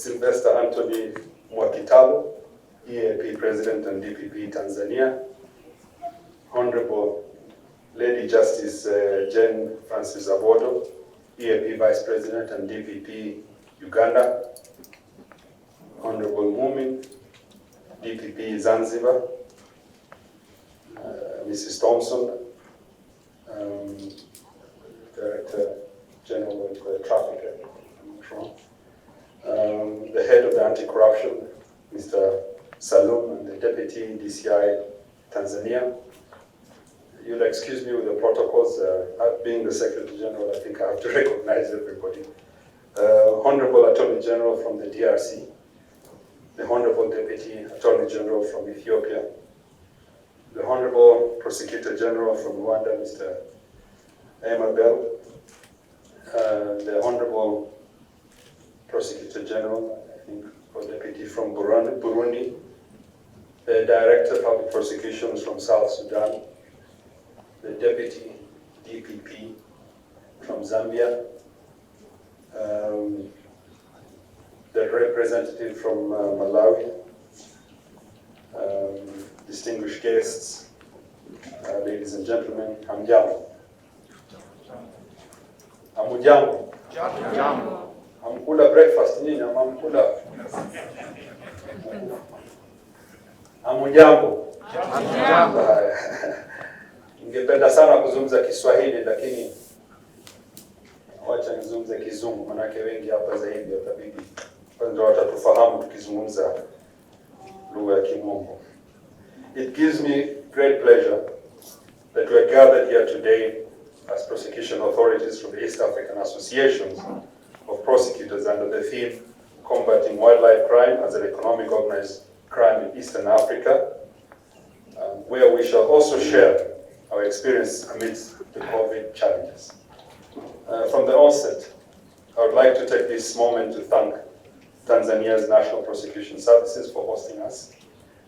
Sylvester Anthony Mwakitalo, EAAP President and DPP Tanzania, Honorable Lady Justice Jane Francis Abodo, EAAP Vice President and DPP Uganda, Honorable Mumin, DPP Zanzibar, Mrs. Thompson, Director General of Traffic, the head of the anti-corruption, Mr. Salum, and the Deputy DCI Tanzania. You'll excuse me with the protocols. Being the Secretary General, I think I have to recognize everybody. Honorable Attorney General from the DRC, the Honorable Deputy Attorney General from Ethiopia, the Honorable Prosecutor General from Rwanda, Mr. Emabel, the Honorable Prosecutor General, I think, or Deputy from Burundi, the Director of Public Prosecutions from South Sudan, the Deputy DPP from Zambia, the representative from Malawi, distinguished guests, ladies and gentlemen, hamjambo. Hamujambo. Hamkula breakfast nini ama hamkula? Hamujambo. Ningependa sana kuzungumza Kiswahili lakini wacha nizungumze Kizungu, manake wengi hapa zaidi watabidi ndio watatufahamu tukizungumza lugha ya Kimungu. It gives me great pleasure that we are gathered here today as prosecution authorities from the East African Associations of Prosecutors under the theme Combating Wildlife Crime as an Economic Organized Crime in Eastern Africa, where we shall also share our experience amidst the COVID challenges. From the onset, I would like to take this moment to thank Tanzania's National Prosecution Services for hosting us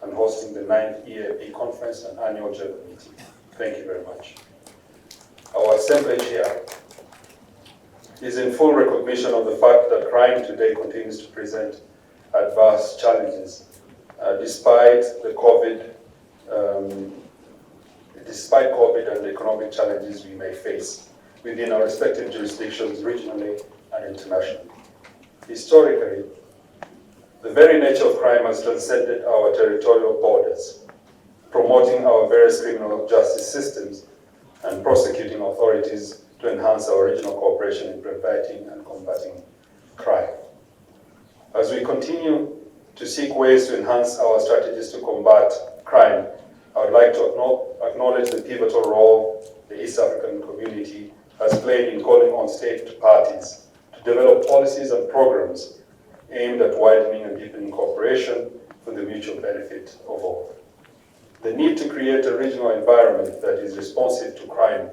and hosting the 9th EAAP Conference and Annual General Meeting. Thank you very much. Our assemblage here is in full recognition of the fact that crime today continues to present adverse challenges, despite COVID and the economic challenges we may face within our respective jurisdictions regionally and internationally. Historically, the very nature of crime has transcended our territorial borders, promoting our various criminal justice systems and prosecuting authorities to enhance our regional cooperation in preventing and combating crime. As we continue to seek ways to enhance our strategies to combat crime, I would like to acknowledge the pivotal role the East African community has played in calling on state parties to develop policies and programs aimed at widening and deepening cooperation for the mutual benefit of all. The need to create a regional environment that is responsive to crime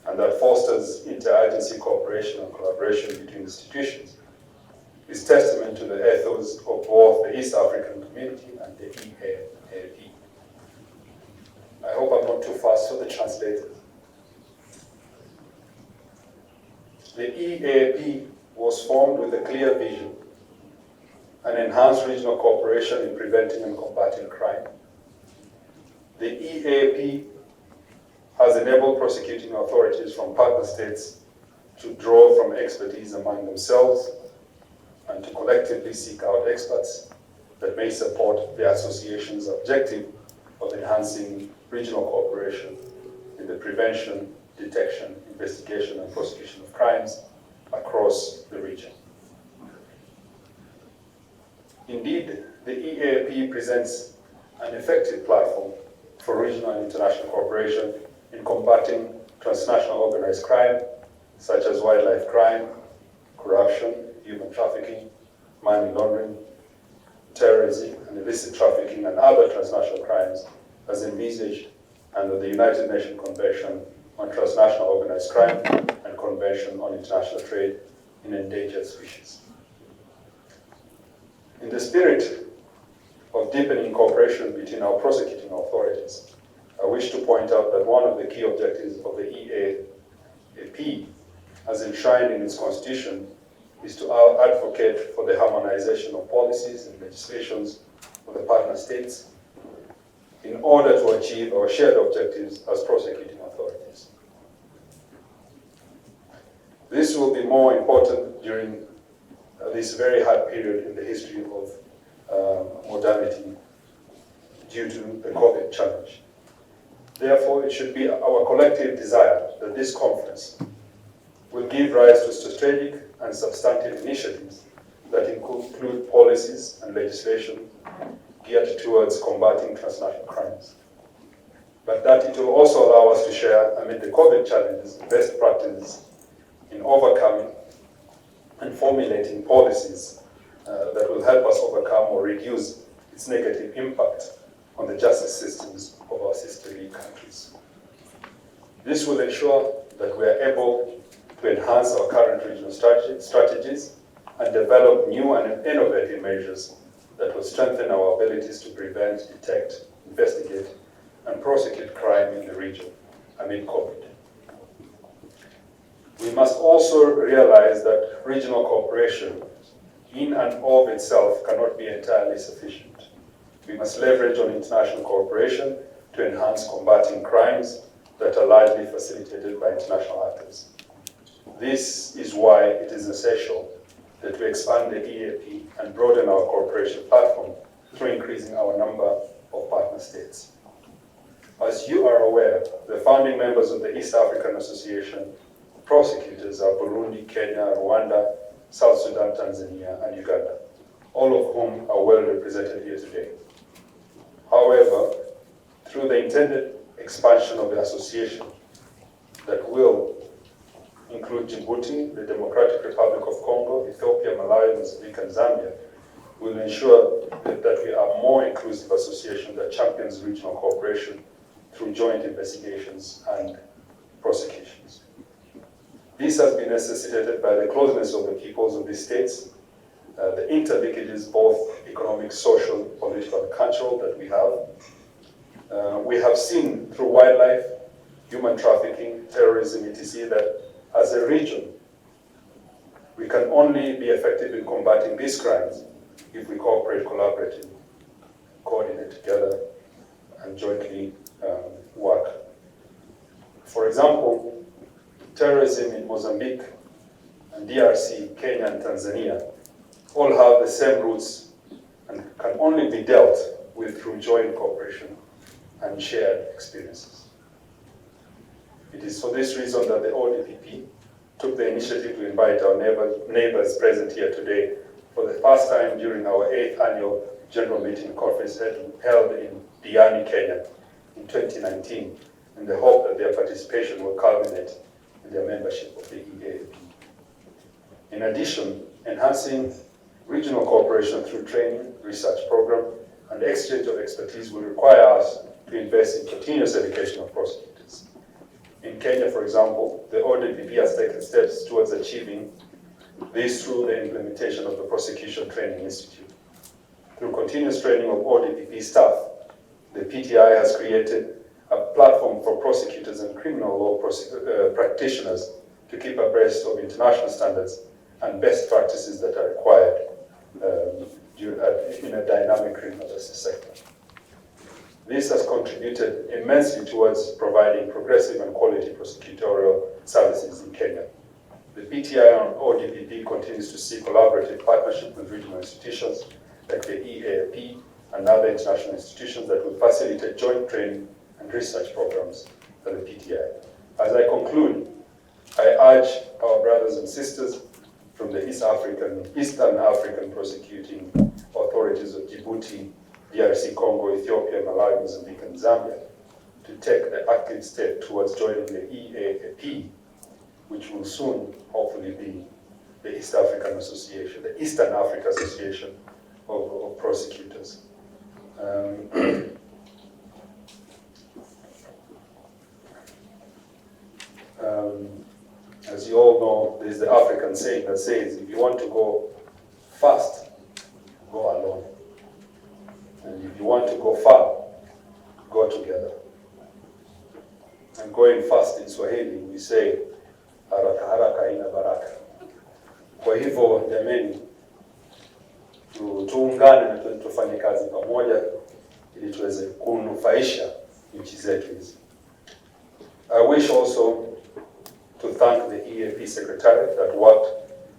and that fosters interagency cooperation and collaboration between institutions is testament to the ethos of both the East African community and the EAAP. I hope I'm not too fast for the translators. The EAAP was formed with a clear vision and enhanced regional cooperation in preventing and combating crime. The EAAP has enabled prosecuting authorities from partner states to draw from expertise among themselves and to collectively seek out experts that may support the association's objective of enhancing regional cooperation in the prevention, detection, investigation, and prosecution of crimes across the region. Indeed, the EAAP presents an effective platform for regional and international cooperation in combating transnational organized crime, such as wildlife crime, corruption, human trafficking, money laundering, terrorism, and illicit trafficking, and other transnational crimes as envisaged under the United Nations Convention on Transnational Organized Crime and Convention on International Trade in Endangered Species. In the spirit of deepening cooperation between our prosecuting authorities, I wish to point out that one of the key objectives of the EAAP, as enshrined in its constitution, is to advocate for the harmonization of policies and legislations of the partner states in order to achieve our shared objectives as prosecuting authorities. This will be more important during this very hard period in the history of modernity due to the COVID challenge. Therefore, it should be our collective desire that this conference will give rise to strategic and substantive initiatives that include policies and legislation geared towards combating transnational crimes. But that it will also allow us to share, amid the COVID challenges, best practices in overcoming and formulating policies that will help us overcome or reduce its negative impact on the justice systems of our sister league countries. This will ensure that we are able to enhance our current regional strategies and develop new and innovative measures that will strengthen our abilities to prevent, detect, investigate, and prosecute crime in the region amid COVID. We must also realize that regional cooperation in and of itself cannot be entirely sufficient. We must leverage on international cooperation to enhance combating crimes that are largely facilitated by international actors. This is why it is essential that we expand the EAAP and broaden our cooperation platform through increasing our number of partner states. As you are aware, the founding members of the East African Association of Prosecutors are Burundi, Kenya, Rwanda, South Sudan, Tanzania, and Uganda, all of whom are well represented here today. However, through the intended expansion of the association that will include Djibouti, the Democratic Republic of Congo, Ethiopia, Malawi, Mozambique, and Zambia, will ensure that we are a more inclusive association that champions regional cooperation through joint investigations and prosecutions. This has been necessitated by the closeness of the peoples of these states, the interlinkages, both economic, social, political, and cultural, that we have. We have seen through wildlife, human trafficking, terrorism, etc., that as a region, we can only be effective in combating these crimes if we cooperate collaboratively, coordinate together, and jointly work. For example, terrorism in Mozambique and DRC, Kenya, and Tanzania all have the same roots and can only be dealt with through joint cooperation and shared experiences. It is for this reason that the ODPP took the initiative to invite our neighbors present here today for the first time during our 8th annual General Meeting conference held in Diani, Kenya in 2019, in the hope that their participation will culminate in their membership of the EAAP. In addition, enhancing regional cooperation through training, research program, and exchange of expertise will require us to invest in continuous education of prosecutors. In Kenya, for example, the ODPP has taken steps towards achieving this through the implementation of the Prosecution Training Institute. Through continuous training of ODPP staff, the PTI has created a platform for prosecutors and criminal law practitioners to keep abreast of international standards and best practices that are required in a dynamic criminal justice sector. This has contributed immensely towards providing progressive and quality prosecutorial services in Kenya. The PTI on ODPP continues to seek collaborative partnership with regional institutions like the EAAP and other international institutions that will facilitate joint training and research programs for the PTI. As I conclude, I urge our brothers and sisters from the Eastern African prosecuting authorities of Djibouti, DRC, Congo, Ethiopia, Malawi, Mozambique, and Zambia to take the active step towards joining the EAAP, which will soon, hopefully, be the East African Association, the Eastern Africa Association of Prosecutors. As you all know, there's the African saying that says, if you want to go fast, go alone. And if you want to go far, go together. And going fast in Swahili, we say, haraka haraka ina baraka. Kwa hivyo jameni, tuungane na tufanye kazi pamoja ili tuweze kunufaisha nchi zetu hizi. I wish also to thank the EAAP Secretariat that worked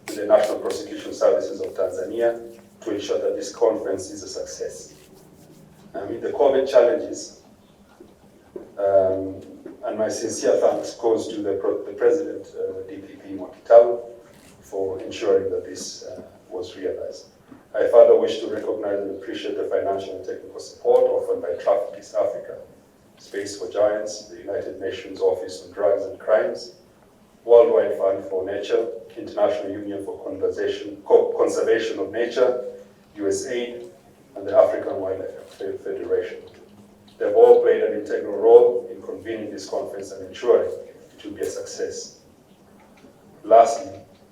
with the National Prosecution Services of Tanzania to ensure that this conference is a success. I mean, the COVID challenges, and my sincere thanks goes to the President, DPP Mwakitalu, for ensuring that this was realized. I further wish to recognize and appreciate the financial and technical support offered by Traffic East Africa, Space for Giants, the United Nations Office on Drugs and Crimes, Worldwide Fund for Nature, International Union for Conservation of Nature, USAID, and the African Wildlife Federation. They've all played an integral role in convening this conference and ensuring it will be a success. Lastly,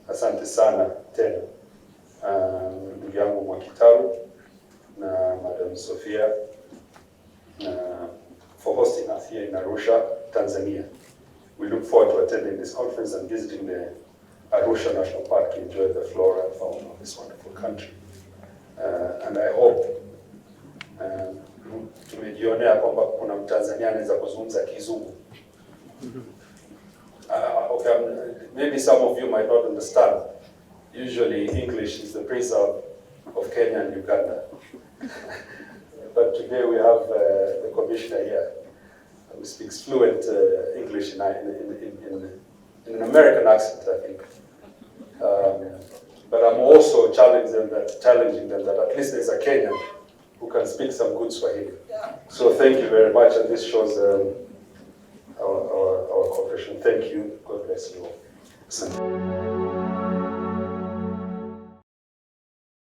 asante sana tena ndugu yangu Mwakitalu na Madam Sophia for hosting us here in Arusha, Tanzania. We look forward to attending this conference and visiting the Arusha National Park to enjoy the flora and fauna of this wonderful country. And I hope tumejionea kwamba kuna Mtanzania anaweza kuzungumza Kizungu. Okay, maybe some of you might not understand. Usually English is the preserve of Kenya and Uganda. But today we have the commissioner here who speaks fluent English in an American accent, I think. But I'm also challenging them that at least there's a Kenyan who can speak some good Swahili. So thank you very much, and this shows our cooperation. Thank you. God bless you all.